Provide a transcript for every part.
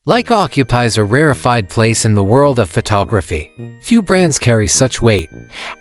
Leica occupies a rarefied place in the world of photography. Few brands carry such weight,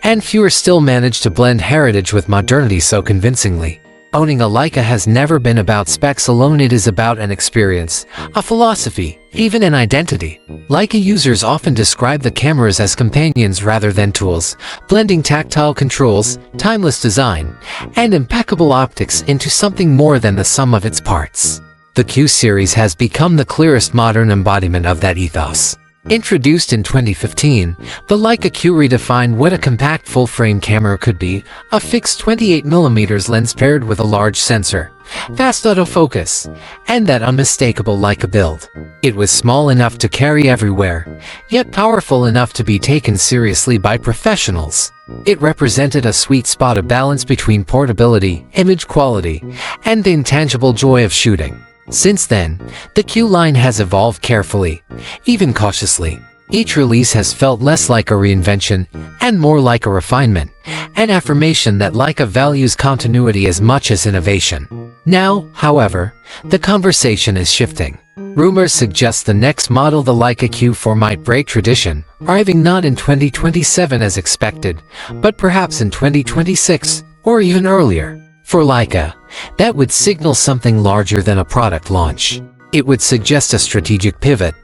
and fewer still manage to blend heritage with modernity so convincingly. Owning a Leica has never been about specs alone, it is about an experience, a philosophy, even an identity. Leica users often describe the cameras as companions rather than tools, blending tactile controls, timeless design, and impeccable optics into something more than the sum of its parts. The Q series has become the clearest modern embodiment of that ethos. Introduced in 2015, the Leica Q redefined what a compact full-frame camera could be, a fixed 28mm lens paired with a large sensor, fast autofocus, and that unmistakable Leica build. It was small enough to carry everywhere, yet powerful enough to be taken seriously by professionals. It represented a sweet spot of balance between portability, image quality, and the intangible joy of shooting. Since then, the Q line has evolved carefully, even cautiously. Each release has felt less like a reinvention and more like a refinement, an affirmation that Leica values continuity as much as innovation. Now, however, the conversation is shifting. Rumors suggest the next model, the Leica Q4, might break tradition, arriving not in 2027 as expected, but perhaps in 2026 or even earlier. For Leica, that would signal something larger than a product launch. It would suggest a strategic pivot,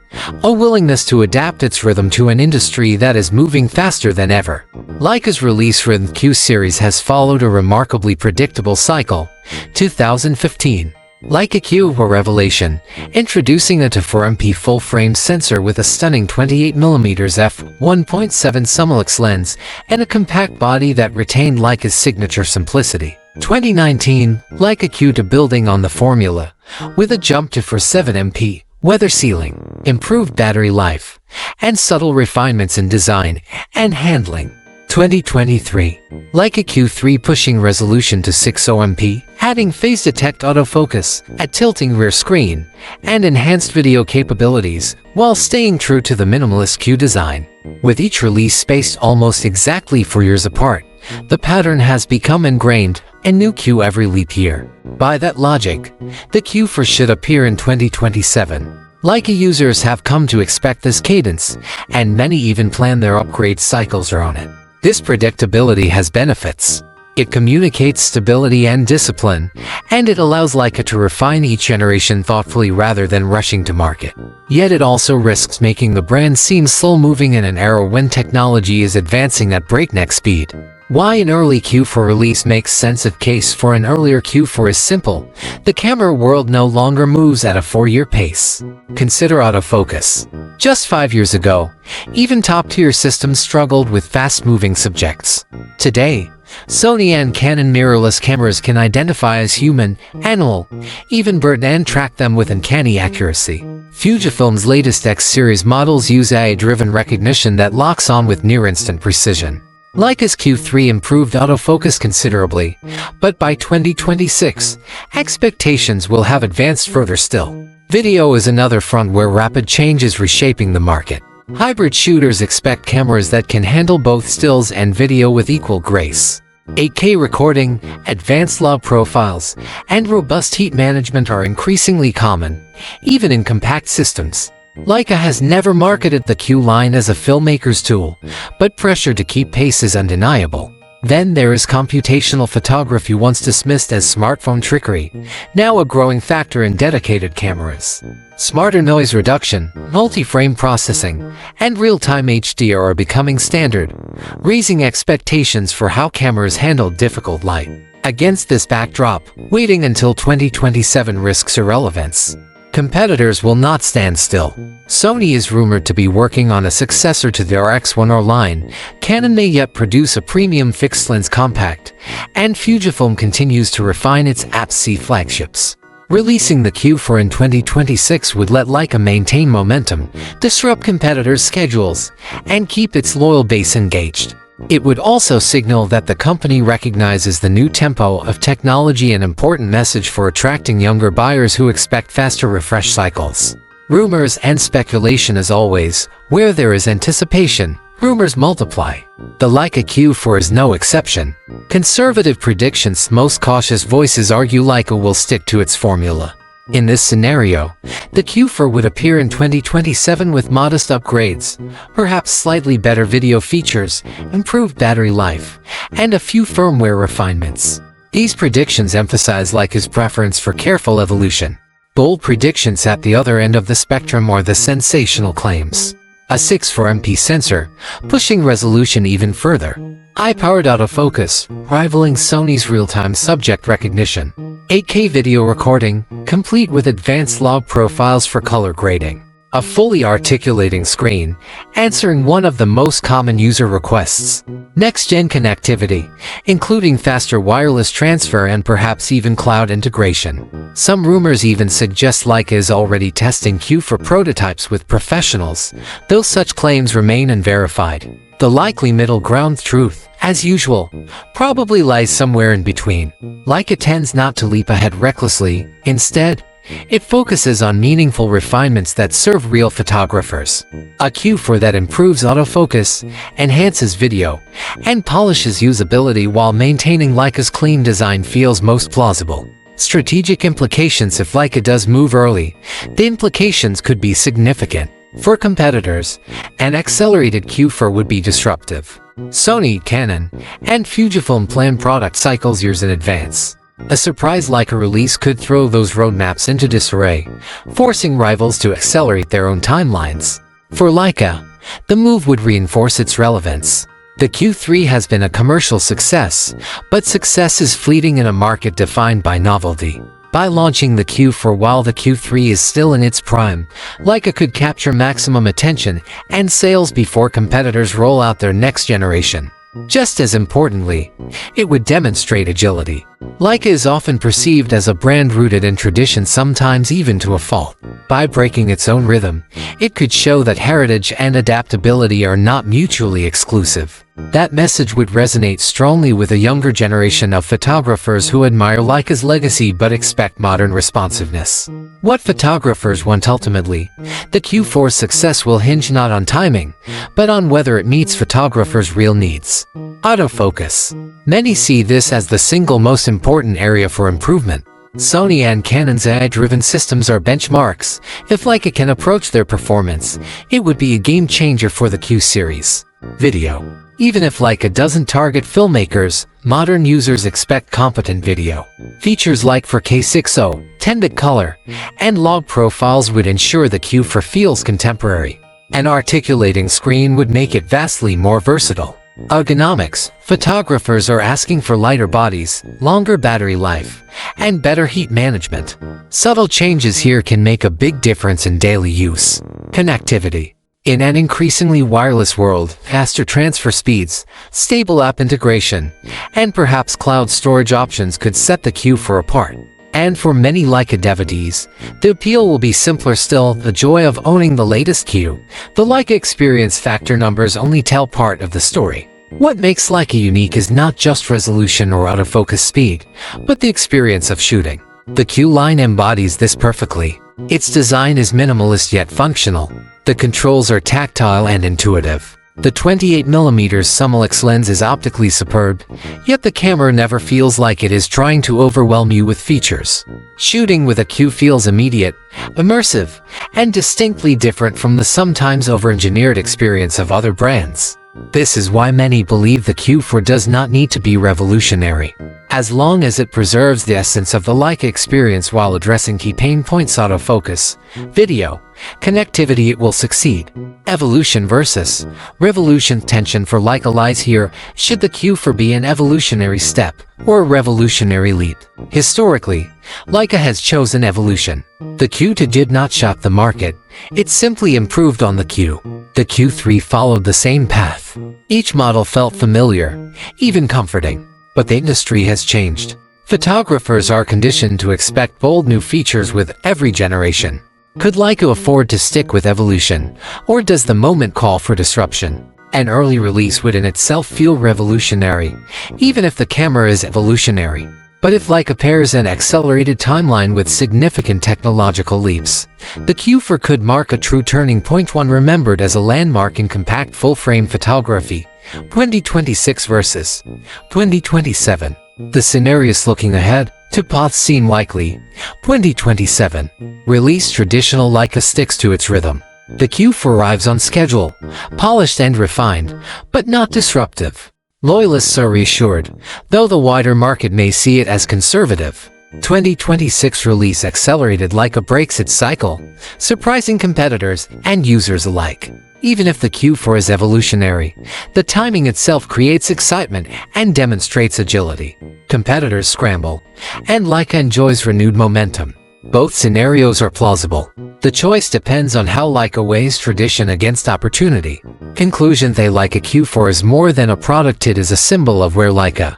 a willingness to adapt its rhythm to an industry that is moving faster than ever. Leica's release rhythm Q series has followed a remarkably predictable cycle. 2015. Leica Q4 revelation, introducing a 4MP full-frame sensor with a stunning 28mm f1.7 Summilux lens and a compact body that retained Leica's signature simplicity. 2019, Leica Q2 building on the formula, with a jump to 47MP, weather sealing, improved battery life, and subtle refinements in design and handling. 2023, Leica Q3 pushing resolution to 60MP, adding phase detect autofocus, a tilting rear screen, and enhanced video capabilities, while staying true to the minimalist Q design. With each release spaced almost exactly 4 years apart, the pattern has become ingrained, a new Q every leap year. By that logic, the Q4 should appear in 2027. Leica users have come to expect this cadence, and many even plan their upgrade cycles around it. This predictability has benefits. It communicates stability and discipline, and it allows Leica to refine each generation thoughtfully rather than rushing to market. Yet it also risks making the brand seem slow-moving in an era when technology is advancing at breakneck speed. Why an early Q4 release makes sense. If case for an earlier Q4 is simple, the camera world no longer moves at a 4-year pace. Consider autofocus. Just 5 years ago, even top-tier systems struggled with fast-moving subjects. Today, Sony and Canon mirrorless cameras can identify as human, animal, even bird, and track them with uncanny accuracy. Fujifilm's latest X-series models use AI-driven recognition that locks on with near-instant precision. Leica's Q3 improved autofocus considerably, but by 2026, expectations will have advanced further still. Video is another front where rapid change is reshaping the market. Hybrid shooters expect cameras that can handle both stills and video with equal grace. 8K recording, advanced log profiles, and robust heat management are increasingly common, even in compact systems. Leica has never marketed the Q line as a filmmaker's tool, but pressure to keep pace is undeniable. Then there is computational photography, once dismissed as smartphone trickery, now a growing factor in dedicated cameras. Smarter noise reduction, multi-frame processing, and real-time HDR are becoming standard, raising expectations for how cameras handle difficult light. Against this backdrop, waiting until 2027 risks irrelevance. Competitors will not stand still. Sony is rumored to be working on a successor to their X1R line, Canon may yet produce a premium fixed-lens compact, and Fujifilm continues to refine its APS-C flagships. Releasing the Q4 in 2026 would let Leica maintain momentum, disrupt competitors' schedules, and keep its loyal base engaged. It would also signal that the company recognizes the new tempo of technology, an important message for attracting younger buyers who expect faster refresh cycles. Rumors and speculation, as always, where there is anticipation, rumors multiply. The Leica Q4 is no exception. Conservative predictions, most cautious voices argue Leica will stick to its formula. In this scenario, the Q4 would appear in 2027 with modest upgrades, perhaps slightly better video features, improved battery life, and a few firmware refinements. These predictions emphasize Leica's preference for careful evolution. Bold predictions at the other end of the spectrum are the sensational claims. A 6.4MP sensor, pushing resolution even further. High-powered autofocus, rivaling Sony's real-time subject recognition. 8K video recording, complete with advanced log profiles for color grading. A fully articulating screen, answering one of the most common user requests. Next-gen connectivity, including faster wireless transfer and perhaps even cloud integration. Some rumors even suggest Leica is already testing Q4 prototypes with professionals, though such claims remain unverified. The likely middle ground truth, as usual, probably lies somewhere in between. Leica tends not to leap ahead recklessly. Instead, it focuses on meaningful refinements that serve real photographers. A Q4 that improves autofocus, enhances video, and polishes usability while maintaining Leica's clean design feels most plausible. Strategic implications: if Leica does move early, the implications could be significant. For competitors, an accelerated Q4 would be disruptive. Sony, Canon, and Fujifilm plan product cycles years in advance. A surprise Leica release could throw those roadmaps into disarray, forcing rivals to accelerate their own timelines. For Leica, the move would reinforce its relevance. The Q3 has been a commercial success, but success is fleeting in a market defined by novelty. By launching the Q4 while the Q3 is still in its prime, Leica could capture maximum attention and sales before competitors roll out their next generation. Just as importantly, it would demonstrate agility. Leica is often perceived as a brand rooted in tradition, sometimes even to a fault. By breaking its own rhythm, it could show that heritage and adaptability are not mutually exclusive. That message would resonate strongly with a younger generation of photographers who admire Leica's legacy but expect modern responsiveness. What photographers want ultimately, the Q4's success will hinge not on timing, but on whether it meets photographers' real needs. Autofocus. Many see this as the single most important area for improvement. Sony and Canon's AI-driven systems are benchmarks. If Leica can approach their performance, it would be a game-changer for the Q series. Video. Even if Leica doesn't target filmmakers, modern users expect competent video. Features like 4K 6.0, 10-bit color, and log profiles would ensure the Q4 feels contemporary. An articulating screen would make it vastly more versatile. Ergonomics. Photographers are asking for lighter bodies, longer battery life, and better heat management. Subtle changes here can make a big difference in daily use. Connectivity. In an increasingly wireless world, faster transfer speeds, stable app integration, and perhaps cloud storage options could set the Q4 apart. And for many Leica devotees, the appeal will be simpler still: the joy of owning the latest Q. The Leica experience factor numbers only tell part of the story. What makes Leica unique is not just resolution or autofocus speed, but the experience of shooting. The Q line embodies this perfectly. Its design is minimalist yet functional. The controls are tactile and intuitive. The 28mm Summilux lens is optically superb, yet the camera never feels like it is trying to overwhelm you with features. Shooting with a Q feels immediate, immersive, and distinctly different from the sometimes over-engineered experience of other brands. This is why many believe the Q4 does not need to be revolutionary. As long as it preserves the essence of the Leica experience while addressing key pain points: autofocus, video, connectivity, it will succeed. Evolution versus revolution. Tension for Leica lies here. Should the Q4 be an evolutionary step or a revolutionary leap? Historically, Leica has chosen evolution. The Q2 did not shock the market, it simply improved on the Q. The Q3 followed the same path. Each model felt familiar, even comforting. But the industry has changed. Photographers are conditioned to expect bold new features with every generation. Could Leica afford to stick with evolution, or does the moment call for disruption? An early release would in itself feel revolutionary, even if the camera is evolutionary. But if Leica pairs an accelerated timeline with significant technological leaps, the Q4 could mark a true turning point, one remembered as a landmark in compact full-frame photography. 2026 versus 2027. The scenarios looking ahead. To path scene likely, 2027. Release traditional Leica sticks to its rhythm. The Q4 arrives on schedule, polished and refined, but not disruptive. Loyalists are reassured, though the wider market may see it as conservative. 2026 release accelerated Leica breaks its cycle, surprising competitors and users alike. Even if the Q4 is evolutionary, the timing itself creates excitement and demonstrates agility. Competitors scramble, and Leica enjoys renewed momentum. Both scenarios are plausible. The choice depends on how Leica weighs tradition against opportunity. Conclusion: the Leica Q4 is more than a product, it is a symbol of where Leica,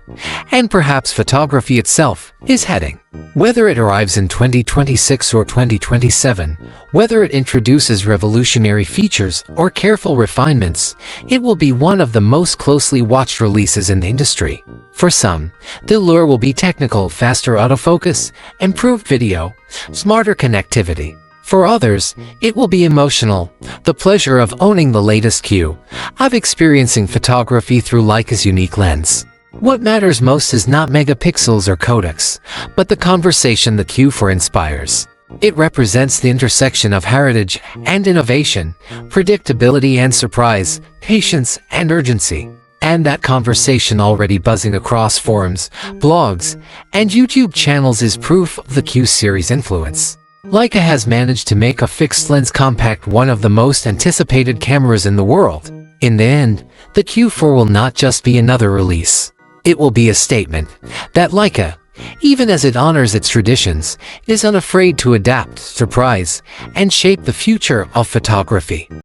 and perhaps photography itself, is heading. Whether it arrives in 2026 or 2027, whether it introduces revolutionary features or careful refinements, it will be one of the most closely watched releases in the industry. For some, the allure will be technical, faster autofocus, improved video, smarter connectivity. For others, it will be emotional, the pleasure of owning the latest Q, of experiencing photography through Leica's unique lens. What matters most is not megapixels or codecs, but the conversation the Q4 inspires. It represents the intersection of heritage and innovation, predictability and surprise, patience and urgency. And that conversation, already buzzing across forums, blogs, and YouTube channels, is proof of the Q series influence. Leica has managed to make a fixed-lens compact one of the most anticipated cameras in the world. In the end, the Q4 will not just be another release. It will be a statement that Leica, even as it honors its traditions, is unafraid to adapt, surprise, and shape the future of photography.